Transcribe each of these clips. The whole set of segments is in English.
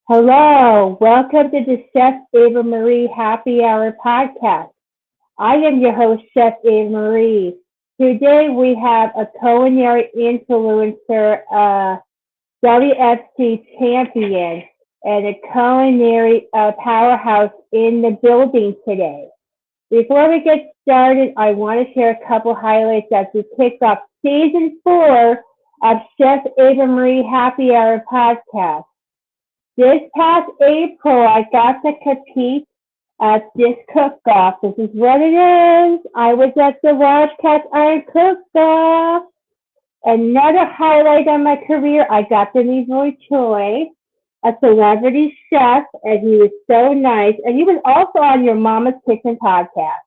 Hello, welcome to the Chef Ava Marie Happy Hour podcast. I am your host, Chef Ava Marie. Today we have a culinary influencer, WFC champion, and a culinary powerhouse in the building today. Before we get started, I want to share a couple highlights as we kick off season 4 of Chef Ava Marie Happy Hour podcast. This past April, I got to compete at this cook-off. This is what it is. I was at the Wash Cast Iron Cook-Off. Another highlight of my career, I got to meet Roy Choi, a celebrity chef, and he was so nice. And he was also on your Mama's Kitchen podcast.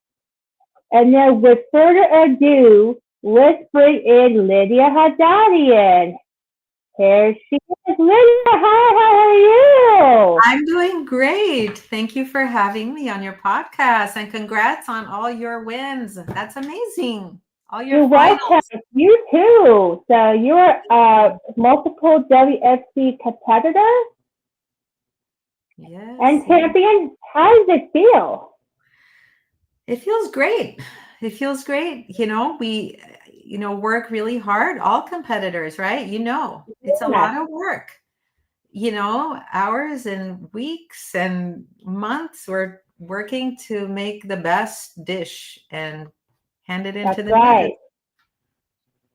And then with further ado, let's bring in Lidia Haddaian. Here she is. Lidia, hi, how are you? I'm doing great. Thank you for having me on your podcast, and congrats on all your wins. That's amazing. All your You're finals. welcome. You too. So you're a multiple WFC competitor Yes. and champion. How does it feel? It feels great. It feels great. We work really hard, all competitors, right? It's a Yeah, lot of work. Hours and weeks and months we're working to make the best dish and hand it that's into the judges. right.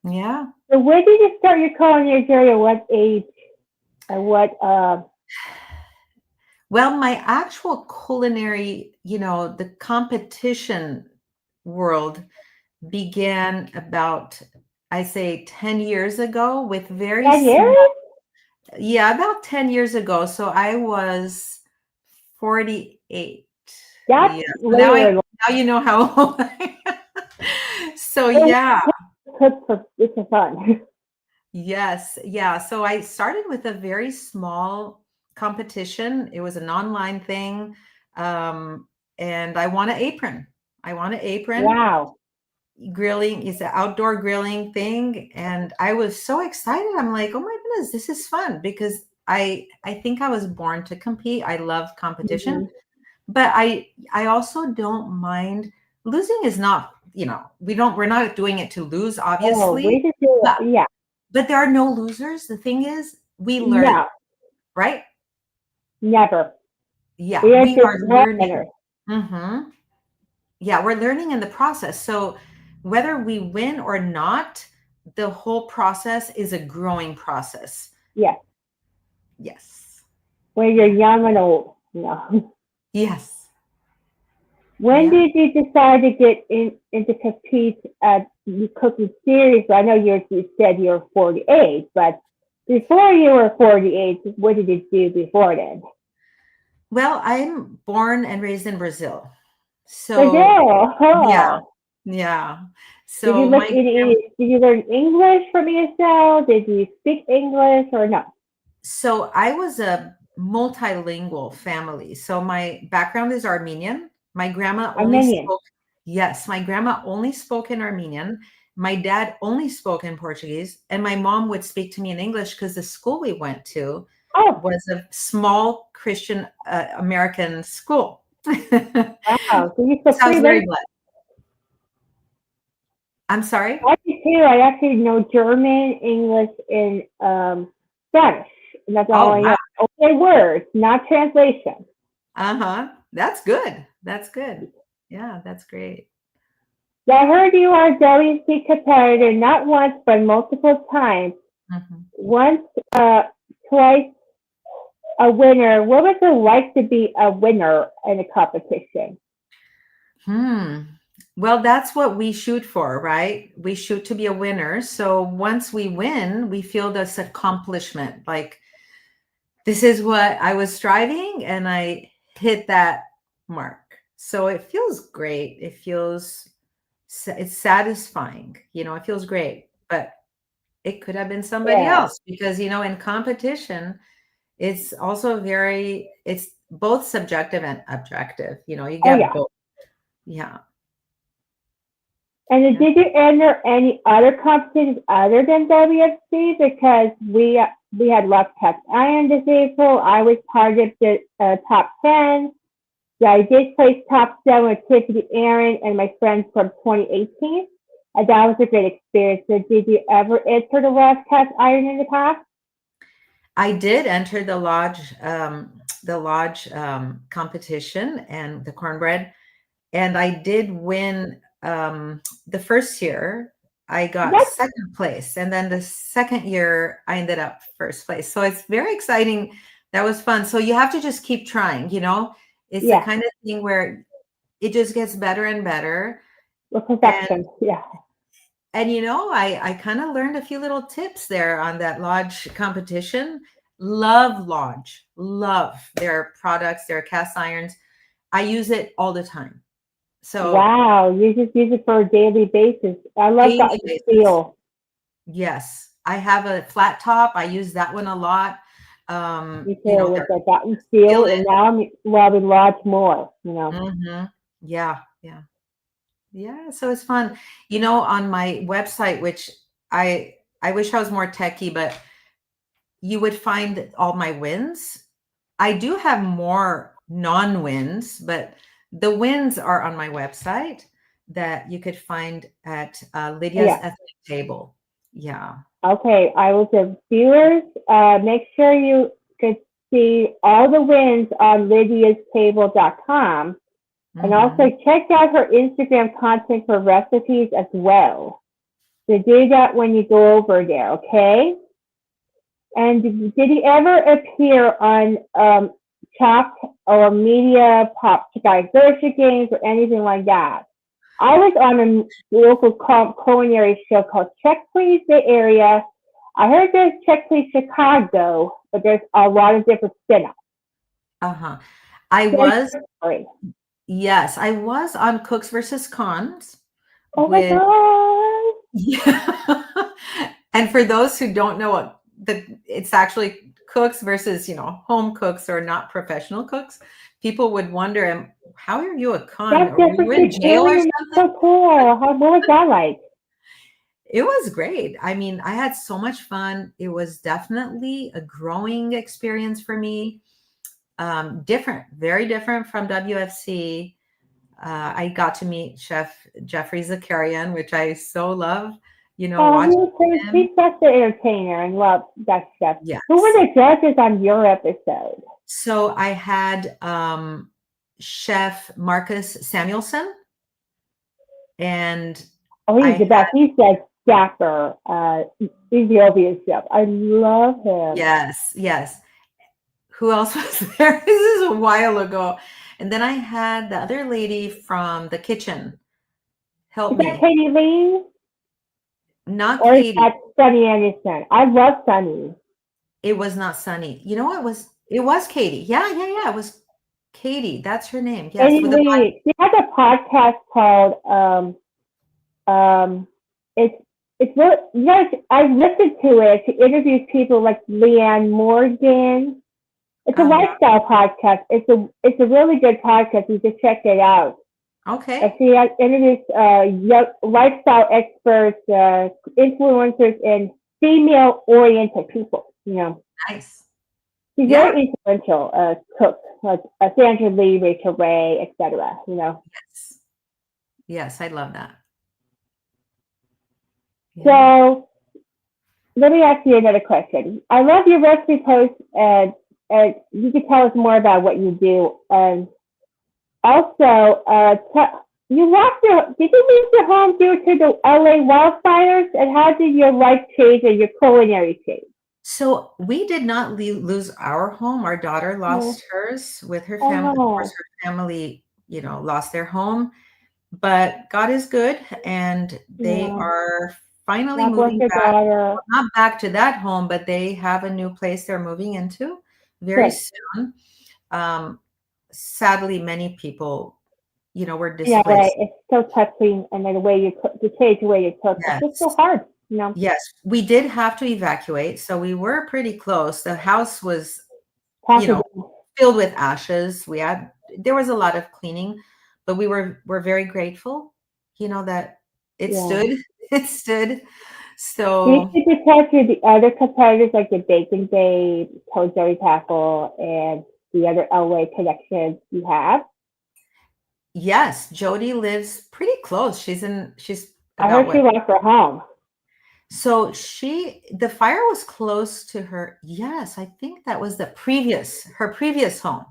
Yeah. So when did you start your culinary journey? At what age? And what? Well, my actual culinary, the competition world began about, I say, 10 years ago with very 10 years? small, yeah, about 10 years ago. So I was 48. That's Yeah. So later. now you know how old I am. So It's yeah. it's for fun. Yes, yeah. So I started with a very small competition. It was an online thing. Um, and I won an apron. I won an apron. Wow. Grilling is an outdoor grilling thing. And I was so excited. I'm like, oh my goodness, this is fun because I think I was born to compete. I love competition, Hmm. but I also don't mind losing is not, we're not doing it to lose, Oh, obviously. we just do. But Yeah. but there are no losers. The thing is, we learn, No, right? never. Yeah, We are we just are learning. learners. Hmm. Yeah, we're learning in the process. So whether we win or not, the whole process is a growing process. Yes. Yes. When you're Yeah. young and old. No. Yes. When Yeah. did you decide to get into compete at the cooking series? I know you said you were 48, but before you were 48, what did you do before then? Well, I'm born and raised in Brazil. So Brazil. yeah, Oh. yeah. Did you So look? Did you learn English from yourself? Did you speak English or no? so I was a multilingual family. So my background is Armenian. My grandma only Armenian. spoke, yes, my grandma only spoke in Armenian. My dad only spoke in Portuguese, and my mom would speak to me in English because the school we went to Oh, was a small Christian American school. So wow. So you spoke I was three very languages. blessed. I'm sorry? I do too. I actually know German, English, and Spanish. And that's all Oh, I wow. know. Okay, words, not translation. Uh-huh. That's good. That's good. Yeah, that's great. Yeah, I heard you are a WC competitor not once but multiple times. Mhm. Once, twice a winner. What was it like to be a winner in a competition? Hmm. Well, that's what we shoot for, right? We shoot to be a winner. So once we win, we feel this accomplishment. Like, this is what I was striving and I hit that mark. So it feels great. It's satisfying. It feels great. But it could have been somebody Yeah. else because, in competition, it's both subjective and objective. You Oh, get yeah. both. Yeah. And then Yeah. did you enter any other competitions other than WFC? Because we had left cast iron this April. I was part of the top 10. Yeah, I did place top 7 with Tiffany Aaron and my friends from 2018. And that was a great experience. So did you ever enter the left cast iron in the past? I did enter the lodge competition and the cornbread, and I did win the first year. I got That's, second place, and then the second year I ended up first place. So it's very exciting. That was fun. So you have to just keep trying, you know. It's the yeah, kind of thing where it just gets better and better. with And perfection. Yeah. you know, I kind of learned a few little tips there on that lodge competition. Love lodge, love their products, their cast irons. I use it all the time. So Wow, you just use it for a daily basis. I love daily that basis. steel. Yes. I have a flat top. I use that one a lot. You You know, say with their the gotten steel, skillet. and now I'm loving lots more, you know. Hmm. Yeah, yeah. Yeah, so it's fun. You know, on my website, which I wish I was more techie, but you would find all my wins. I do have more non-wins, but the wins are on my website that you could find at Lydia's Yeah. Ethnic Table. Yeah. Okay, I will give viewers, make sure you could see all the wins on lydiastable.com and Hmm. also check out her Instagram content for recipes as well. So do that when you go over there, okay? And did he ever appear on Chopped or Media Pop Grocery Games or anything like that? I was on a local culinary show called Check Please Bay Area. I heard there's Check Please Chicago, but there's a lot of different spin-offs. Uh-huh. I Share was, your story. yes, I was on Cooks versus Cons Oh my with, god! yeah. And for those who don't know what it's actually cooks versus, you know, home cooks or not professional cooks. People would wonder, how are you a con? That's Or were different you for in jail or alien. something? That's so cool. What was that like? It was great. I mean, I had so much fun. It was definitely a growing experience for me. Different, very different from WFC. I got to meet Chef Jeffrey Zakarian, which I so love, you know, Oh, watching him. he's such an entertainer and love that stuff. Who were Yes. the judges on your episode? So I had Chef Marcus Samuelson, and Oh, I he's the had, best. He's the staffer, Ethiopian chef. I love him. yes, yes. Who else was there? This is a while ago. And then I had the other lady from the kitchen help Is that me. Katie Lee Not or is Katie. that Sunny Anderson? I love Sunny. It was not Sunny. You know what it was Katie. Yeah, yeah, yeah. It was Katie. That's her name. Yes, Katie with the black. Lee. She has a podcast called um it's it's really yes, I listened to it. She interviews people like Leanne Morgan. It's a Uh-huh. lifestyle podcast. It's a really good podcast. You should check it out. Okay. She has interviews young lifestyle experts, influencers, and female-oriented people. You know, Nice. she's Yeah. very influential. Cook like Sandra Lee, Rachel Ray, etc. You know. Yes. Yes, I love that. Yeah. So let me ask you another question. I love your recipe posts, and you can tell us more about what you do. And also, you lost your. Did you lose your home due to the LA wildfires? And how did your life change and your culinary change? So we did not lose our home. Our daughter Oh, lost hers with her family. Of course, oh, her family, you know, lost their home, but God is good, and they yeah. are finally God bless moving your back. daughter. Well, not back to that home, but they have a new place they're moving into very Good. soon. Um, Sadly, many people, you know, were Yeah, right. displaced. It's so touching, and then the way you cook, the change the way you cook. It's just so Yes. hard, you know. Yes, we did have to evacuate, so we were pretty close. The house was, you know, Packaging. filled with ashes. There was a lot of cleaning, but we're very grateful, you know, that it Yeah. stood. It stood. Do you So keep in touch with the other competitors like the Bacon Babe, Toad Jelly Tackle, and the other LA connections you have? yes, Jody lives pretty close. She's I about heard she what? left her home. So the fire was close to her. Yes, I think that was her previous home,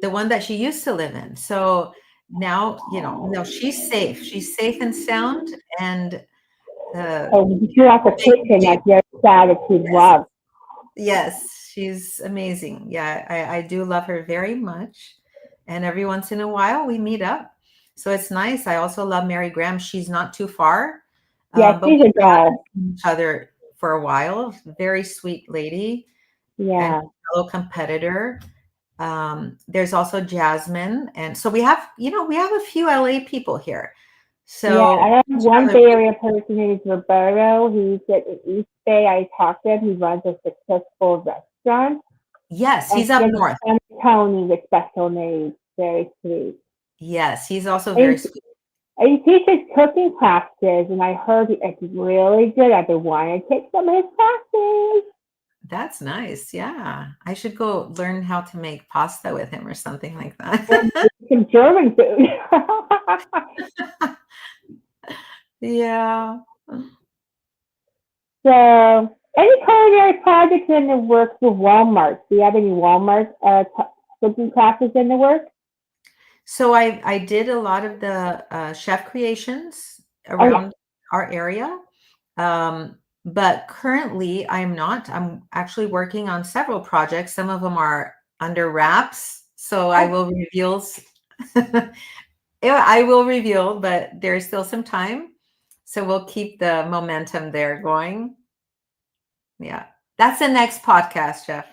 the one that she used to live in. So now, no, she's safe. She's safe and sound. And So you threw out the kitchen. That's very sad that she yes, loved. yes, she's amazing. Yeah, I do love her very much. And every once in a while we meet up. So it's nice. I also love Mary Graham. She's not too far, Yeah, but we she's a haven't doll. seen each other for a while. Very sweet lady and Yeah. fellow competitor. There's also Jasmine. And so we have a few LA people here. Yeah, I So have each one other, Bay Area person who's Roberto. He's at the East Bay. I talked to him. He runs a successful restaurant. yes, And he's up he has north. a son, Tony, with special needs. Very sweet. Yes, he's also very And sweet. he teaches cooking classes, and I heard it's really good. I've been wanting to take some of his classes. That's nice. Yeah. I should go learn how to make pasta with him or something like Or that. maybe some German food. Yeah. So, any culinary projects in the works with Walmart? Do you have any Walmart cooking classes in the works? So I did a lot of the chef creations Oh yeah, around our area. But currently I'm not. I'm actually working on several projects. Some of them are under wraps. So I oh, will reveal yeah, I will reveal, but there's still some time. So we'll keep the momentum there going. Yeah. That's the next podcast, Jeff.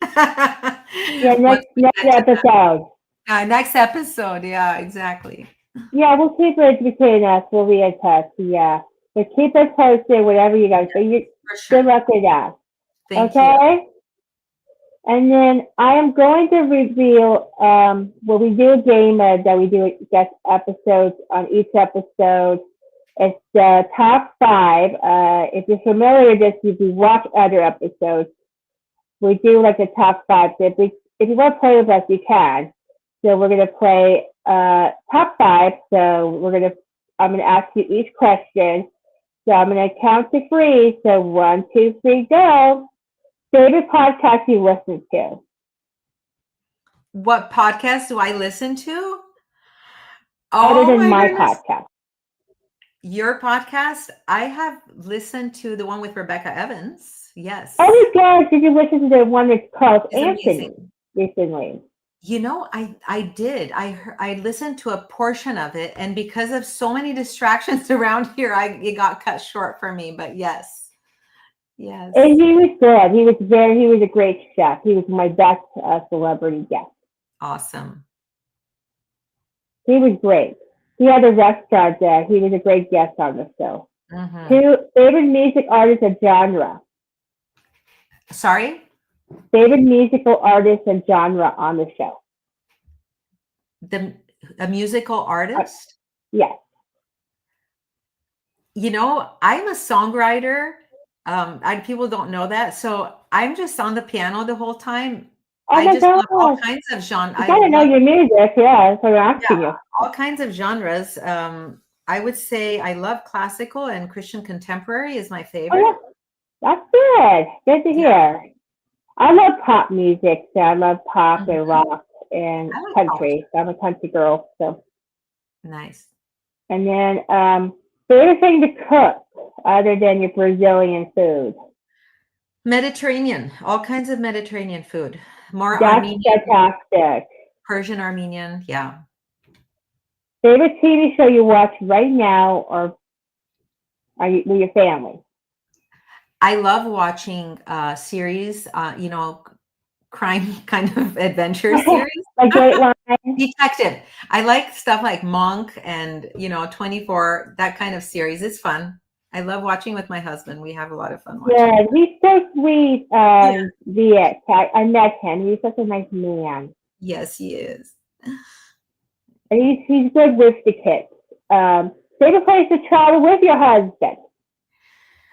yeah. Once Next we next get to episode. the next episode. Yeah, exactly. Yeah, we'll keep it between us. We'll be in touch. Yeah, but keep us posted. Whatever you guys do. For Good sure. luck with that. Thank you. Okay. And then I am going to reveal, well, we do a game that we do guest episodes on each episode. It's the top five. If you're familiar with this, if you watch other episodes, we do like the top five. So if you want to play with us, you can. So we're going to play top five. So I'm going to ask you each question. So I'm going to count to three. So 1, 2, 3, go. Favorite podcast you listen to? What podcast do I listen to? Other Oh than my my goodness. podcast. Your podcast? I have listened to the one with Rebecca Evans. Yes. Oh my gosh, did you listen to the one that's called It's Anthony amazing. recently? I did. I listened to a portion of it, and because of so many distractions around here, it got cut short for me. But yes, yes, And he was good. He was a great chef. He was my best celebrity guest. awesome. He was great. He had a restaurant there. He was a great guest on the show. Hmm. Two favorite music artists and genre. Sorry, Favorite musical artists and genre on the show. a musical Uh, artist. yes. I'm a songwriter. People don't know that, so I'm just on the piano the whole time. Oh I my just love all gosh. kinds of genres. You I gotta know love, your music. Yeah, that's what I'm yeah, asking you. all kinds of genres. I would say I love classical and Christian contemporary is my Oh yeah, favorite. that's good. Good to Yeah. hear. I love pop music. So I love pop and Mhm. rock and I like pop. country. So I'm a country girl. So Nice. and then favorite thing to cook other than your Brazilian food. Mediterranean, all kinds of Mediterranean food. More That's Armenian, fantastic. Persian Armenian. Yeah. Favorite TV show you watch right now, or are you with your family? I love watching series, crime kind of adventure series. Like Dateline. Detective. I like stuff like Monk and 24, that kind of series. It's fun. I love watching with my husband. We have a lot of fun watching. Yeah, he's so sweet. Yeah. Viet. I met him. He's such a nice man. Yes, he is. And he's good with the kids. Favorite place to travel with your husband?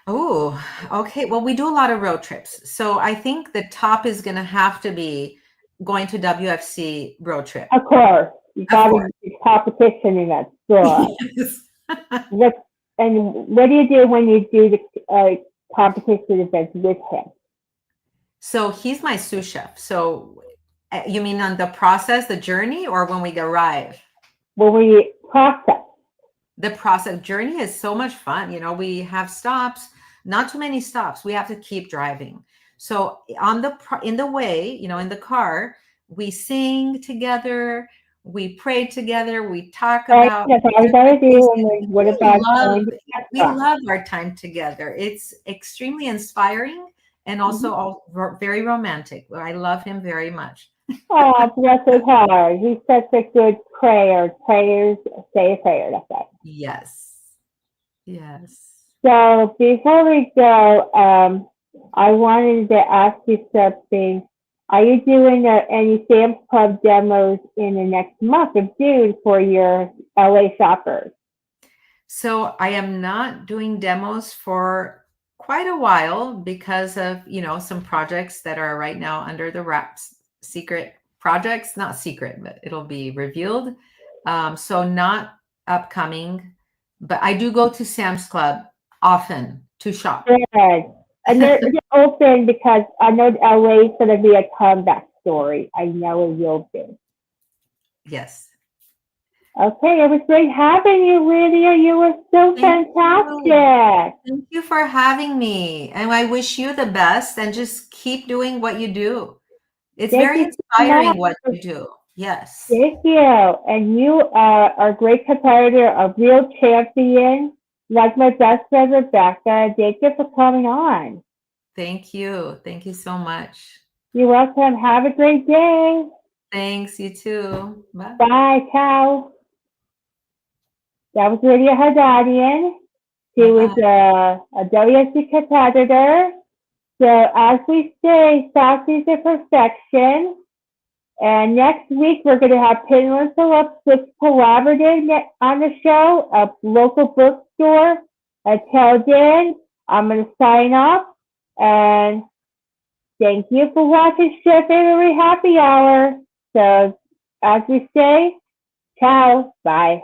Oh, okay. Well, we do a lot of road trips. So I think the top is going to have to be going to WFC road trip. Of course, you Of got course. to do competition in that store. Yes. What and what do you do when you do the competition events with him? So he's my sous chef. So you mean on the process, the journey, or when we arrive? When we process, The process journey is so much fun. We have stops, not too many stops. We have to keep driving. So in the way, in the car, we sing together, we pray together, we talk right? about That's all we got to different do. things. And then what We about love going to we restaurants? love our time together. It's extremely inspiring and Mm-hmm. also very romantic. I love him very much. Oh, bless his heart. He's such a good prayer. Prayers say a prayer. That's right. Yes. Yes. So before we go, I wanted to ask you something. Are you doing any Sam's Club demos in the next month of June for your LA shoppers? So I am not doing demos for quite a while because of, some projects that are right now under the wraps, secret projects, not secret, but it'll be revealed. So not upcoming, but I do go to Sam's Club often to shop. Good. And they're open because I know LA is going to be a comeback story. I know it will be. Yes. Okay, it was great having you, Lydia. You were so Thank you. fantastic. Thank you for having me. And I wish you the best and just keep doing what you do. It's Thank very you so inspiring what much. you do. Yes. Thank you. And you are a great competitor, a real champion, like my best friend Rebecca. Thank you for coming on. Thank you. Thank you so much. You're welcome. Have a great day. Thanks. You too. Bye. Bye. Ciao. That was Lidia Haddaian. She Bye was bye. a WSC competitor. So as we say, sauces are perfection. And next week, we're going to have Pinless Phillips Collaborative on the show, a local bookstore. Until then, I'm going to sign off. And thank you for watching Chef Avery Happy Hour. So, as we say, ciao, bye.